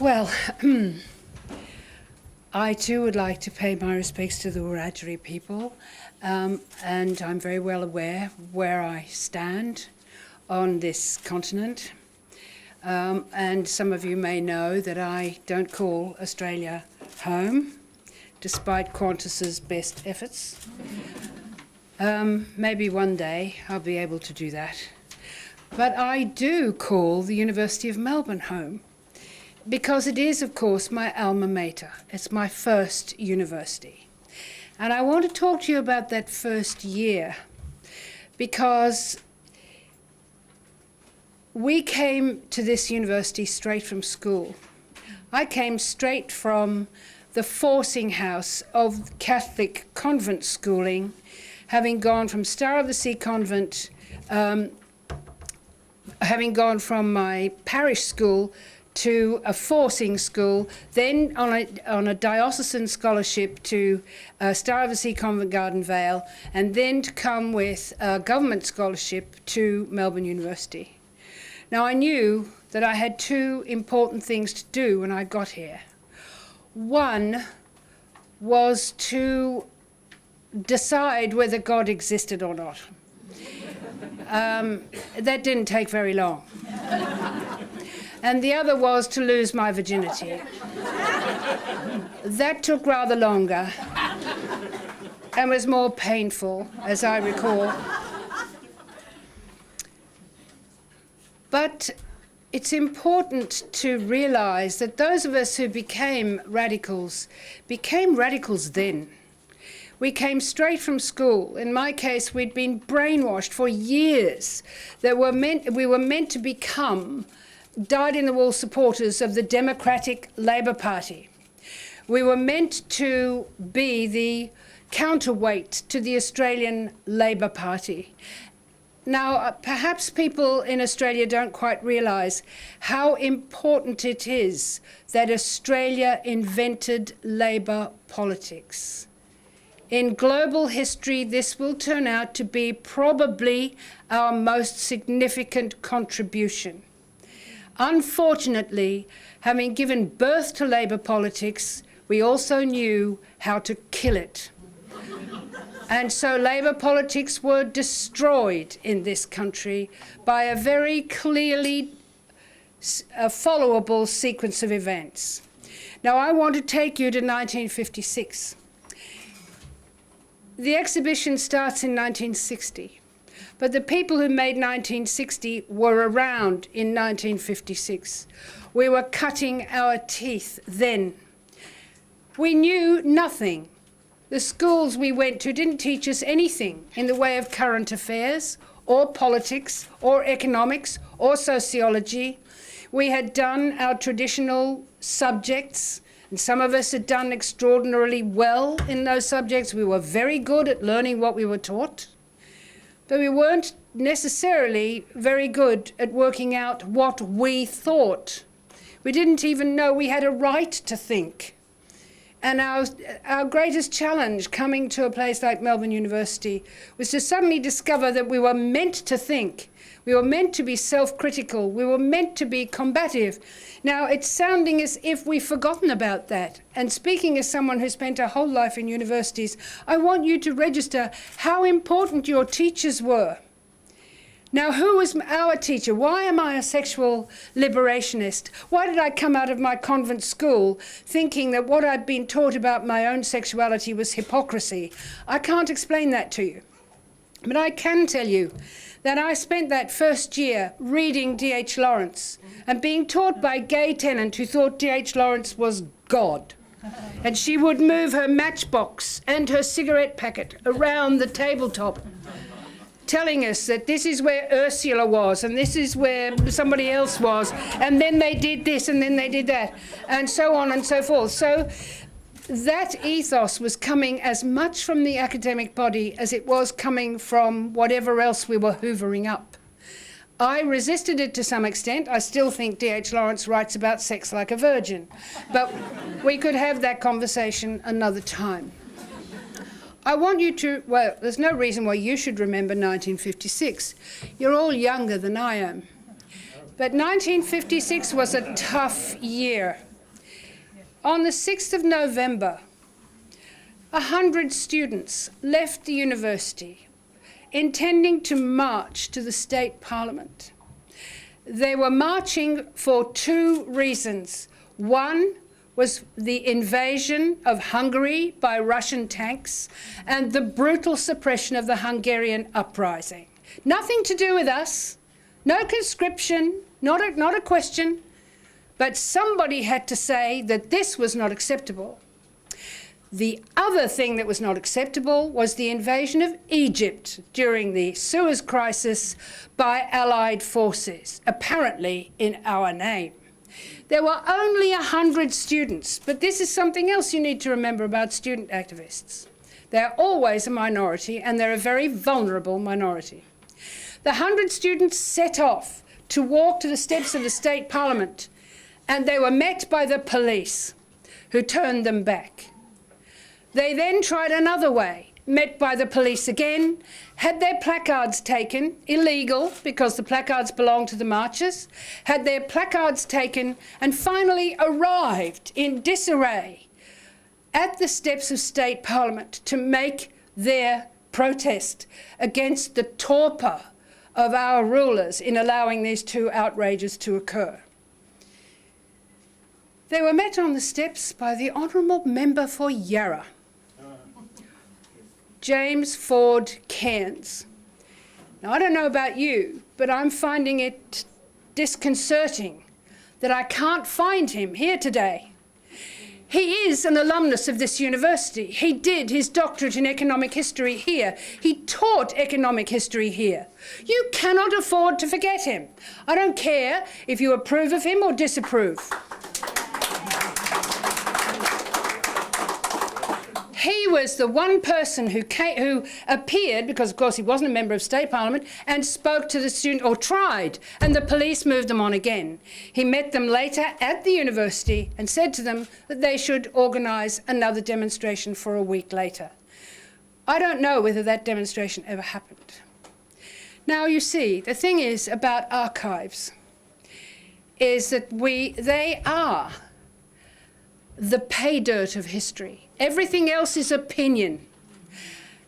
Well, I too would like to pay my respects to the Wiradjuri people, and I'm very well aware where I stand on this continent. And some of you may know that I don't call Australia home, despite Qantas's best efforts. Maybe one day I'll be able to do that. But I do call the University of Melbourne home, because it is, of course, my alma mater. It's my first university. And I want to talk to you about that first year, because we came to this university straight from school. I came straight from the forcing house of Catholic convent schooling, having gone from Star of the Sea Convent, having gone from my parish school to a forcing school, then on a diocesan scholarship to Star of the Sea Convent Garden Vale, and then to come with a government scholarship to Melbourne University. Now, I knew that I had two important things to do when I got here. One was to decide whether God existed or not. That didn't take very long. And the other was to lose my virginity. That took rather longer and was more painful, as I recall. But it's important to realize that those of us who became radicals then. We came straight from school. In my case, we'd been brainwashed for years that we were meant to become dyed-in-the-wool supporters of the Democratic Labour Party. We were meant to be the counterweight to the Australian Labour Party. Now, perhaps people in Australia don't quite realise how important it is that Australia invented Labour politics. In global history, this will turn out to be probably our most significant contribution. Unfortunately, having given birth to Labour politics, we also knew how to kill it. And so Labour politics were destroyed in this country by a very clearly followable sequence of events. Now, I want to take you to 1956. The exhibition starts in 1960. But the people who made 1960 were around in 1956. We were cutting our teeth then. We knew nothing. The schools we went to didn't teach us anything in the way of current affairs, or politics, or economics, or sociology. We had done our traditional subjects, and some of us had done extraordinarily well in those subjects. We were very good at learning what we were taught. But we weren't necessarily very good at working out what we thought. We didn't even know we had a right to think. And our greatest challenge coming to a place like Melbourne University was to suddenly discover that we were meant to think. We were meant to be self-critical. We were meant to be combative. Now, it's sounding as if we've forgotten about that. And speaking as someone who spent her whole life in universities, I want you to register how important your teachers were. Now, who was our teacher? Why am I a sexual liberationist? Why did I come out of my convent school thinking that what I'd been taught about my own sexuality was hypocrisy? I can't explain that to you. But I can tell you that I spent that first year reading D.H. Lawrence and being taught by Gay Tennant, who thought D.H. Lawrence was God. And she would move her matchbox and her cigarette packet around the tabletop, telling us that this is where Ursula was and this is where somebody else was, and then they did this and then they did that, and so on and so forth. So that ethos was coming as much from the academic body as it was coming from whatever else we were hoovering up. I resisted it to some extent. I still think D.H. Lawrence writes about sex like a virgin, but we could have that conversation another time. I want you to, well, there's no reason why you should remember 1956. You're all younger than I am. But 1956 was a tough year. On the 6th of November, 100 students left the university intending to march to the state parliament. They were marching for two reasons. One was the invasion of Hungary by Russian tanks and the brutal suppression of the Hungarian uprising. Nothing to do with us, no conscription, not a question, but somebody had to say that this was not acceptable. The other thing that was not acceptable was the invasion of Egypt during the Suez Crisis by Allied forces, apparently in our name. There were only 100 students, but this is something else you need to remember about student activists. They're always a minority, and they're a very vulnerable minority. The 100 students set off to walk to the steps of the state parliament, and they were met by the police, who turned them back. They then tried another way, met by the police again, had their placards taken, illegal because the placards belonged to the marchers, had their placards taken, and finally arrived in disarray at the steps of state parliament to make their protest against the torpor of our rulers in allowing these two outrages to occur. They were met on the steps by the Honourable Member for Yarra, James Ford Cairns. Now, I don't know about you, but I'm finding it disconcerting that I can't find him here today. He is an alumnus of this university. He did his doctorate in economic history here. He taught economic history here. You cannot afford to forget him. I don't care if you approve of him or disapprove. He was the one person who appeared, because of course he wasn't a member of state parliament, and spoke to the student, or tried, and the police moved them on again. He met them later at the university and said to them that they should organise another demonstration for a week later. I don't know whether that demonstration ever happened. Now, you see, the thing is about archives is that they are the pay dirt of history. Everything else is opinion.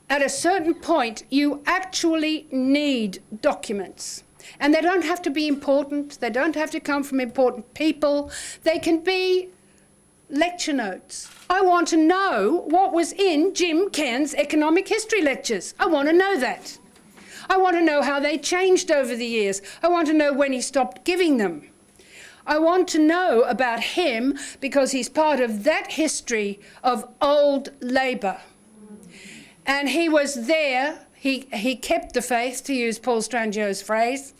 At a certain point, you actually need documents. And they don't have to be important. They don't have to come from important people. They can be lecture notes. I want to know what was in Jim Cairns' economic history lectures. I want to know that. I want to know how they changed over the years. I want to know when he stopped giving them. I want to know about him because he's part of that history of old Labour. And he was there, he kept the faith, to use Paul Strangio's phrase.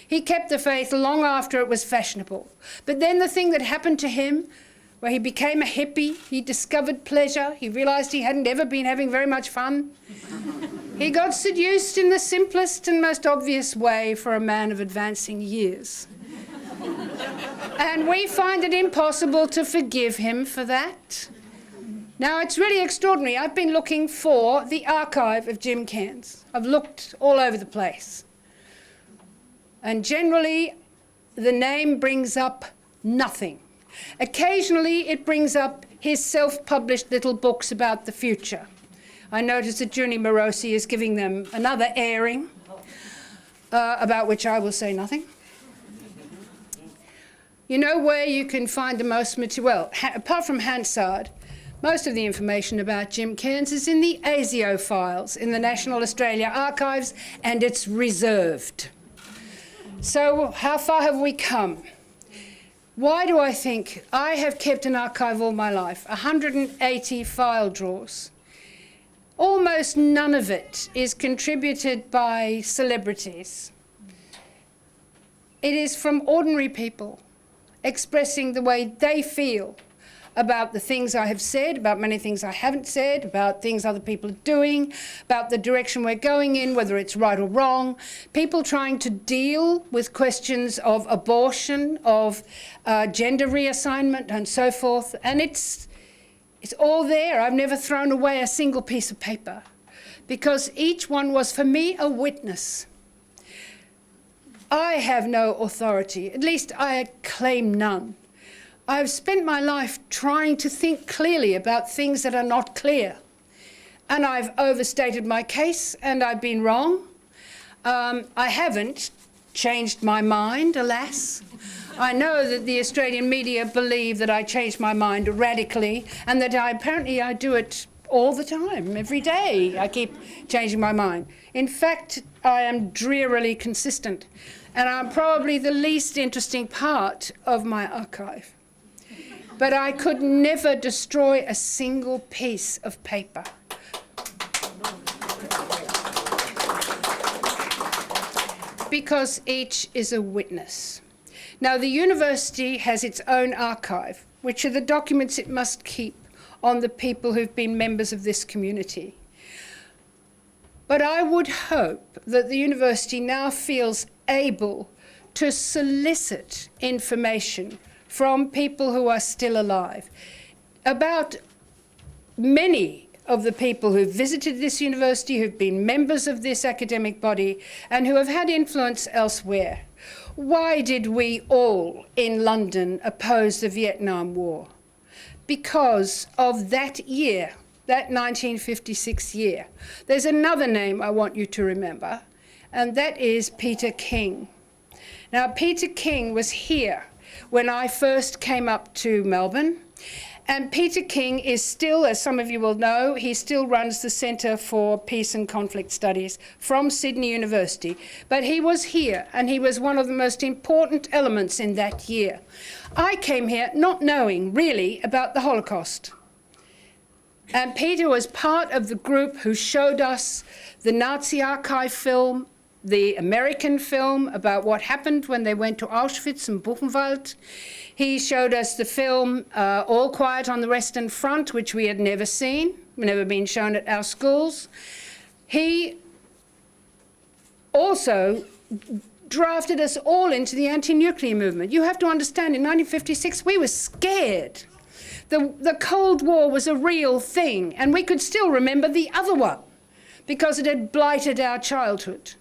He kept the faith long after it was fashionable. But then the thing that happened to him, where he became a hippie, he discovered pleasure, he realised he hadn't ever been having very much fun. He got seduced in the simplest and most obvious way for a man of advancing years. And we find it impossible to forgive him for that. Now, it's really extraordinary. I've been looking for the archive of Jim Cairns. I've looked all over the place. And generally, the name brings up nothing. Occasionally, it brings up his self-published little books about the future. I notice that Junie Morosi is giving them another airing, about which I will say nothing. You know where you can find the most material? Well, apart from Hansard, most of the information about Jim Cairns is in the ASIO files in the National Australia Archives, and it's reserved. So how far have we come? Why do I think I have kept an archive all my life? 180 file drawers. Almost none of it is contributed by celebrities. It is from ordinary people expressing the way they feel about the things I have said, about many things I haven't said, about things other people are doing, about the direction we're going in, whether it's right or wrong. People trying to deal with questions of abortion, of gender reassignment and so forth. And it's all there. I've never thrown away a single piece of paper because each one was for me a witness. I have no authority, at least I claim none. I've spent my life trying to think clearly about things that are not clear. And I've overstated my case, and I've been wrong. I haven't changed my mind, alas. I know that the Australian media believe that I changed my mind radically, and that apparently I do it all the time, every day. I keep changing my mind. In fact, I am drearily consistent, and I'm probably the least interesting part of my archive. But I could never destroy a single piece of paper. Because each is a witness. Now, the university has its own archive, which are the documents it must keep on the people who've been members of this community. But I would hope that the university now feels able to solicit information from people who are still alive about many of the people who've visited this university, who've been members of this academic body, and who have had influence elsewhere. Why did we all in London oppose the Vietnam War? Because of that year, that 1956 year. There's another name I want you to remember, and that is Peter King. Now, Peter King was here when I first came up to Melbourne. And Peter King is still, as some of you will know, he still runs the Centre for Peace and Conflict Studies from Sydney University. But he was here, and he was one of the most important elements in that year. I came here not knowing, really, about the Holocaust. And Peter was part of the group who showed us the Nazi archive film, the American film about what happened when they went to Auschwitz and Buchenwald. He showed us the film All Quiet on the Western Front, which we had never seen, never been shown at our schools. He also drafted us all into the anti-nuclear movement. You have to understand, in 1956, we were scared. The Cold War was a real thing, and we could still remember the other one because it had blighted our childhood.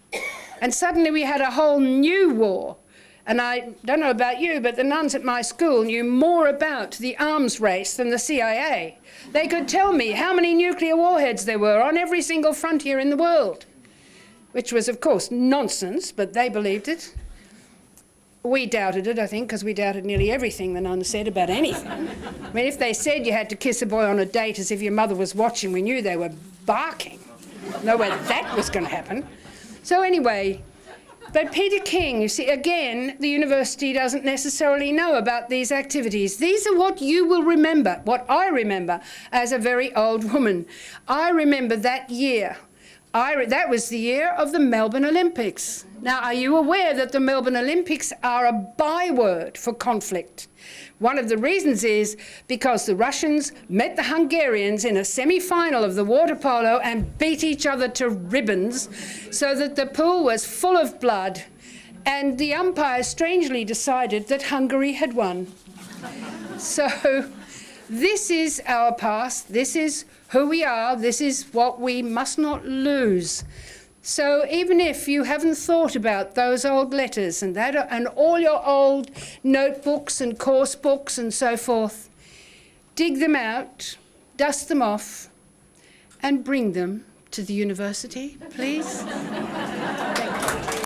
And suddenly we had a whole new war. And I don't know about you, but the nuns at my school knew more about the arms race than the CIA. They could tell me how many nuclear warheads there were on every single frontier in the world, which was, of course, nonsense, but they believed it. We doubted it, I think, because we doubted nearly everything the nuns said about anything. I mean, if they said you had to kiss a boy on a date as if your mother was watching, we knew they were barking. No way that was going to happen. So anyway, but Peter King, you see, again, the university doesn't necessarily know about these activities. These are what you will remember, what I remember as a very old woman. I remember that year. That was the year of the Melbourne Olympics. Now, are you aware that the Melbourne Olympics are a byword for conflict? One of the reasons is because the Russians met the Hungarians in a semi-final of the water polo and beat each other to ribbons so that the pool was full of blood, and the umpire strangely decided that Hungary had won. So this is our past, this is who we are, this is what we must not lose. So even if you haven't thought about those old letters and that, and all your old notebooks and course books and so forth, dig them out, dust them off, and bring them to the university, please.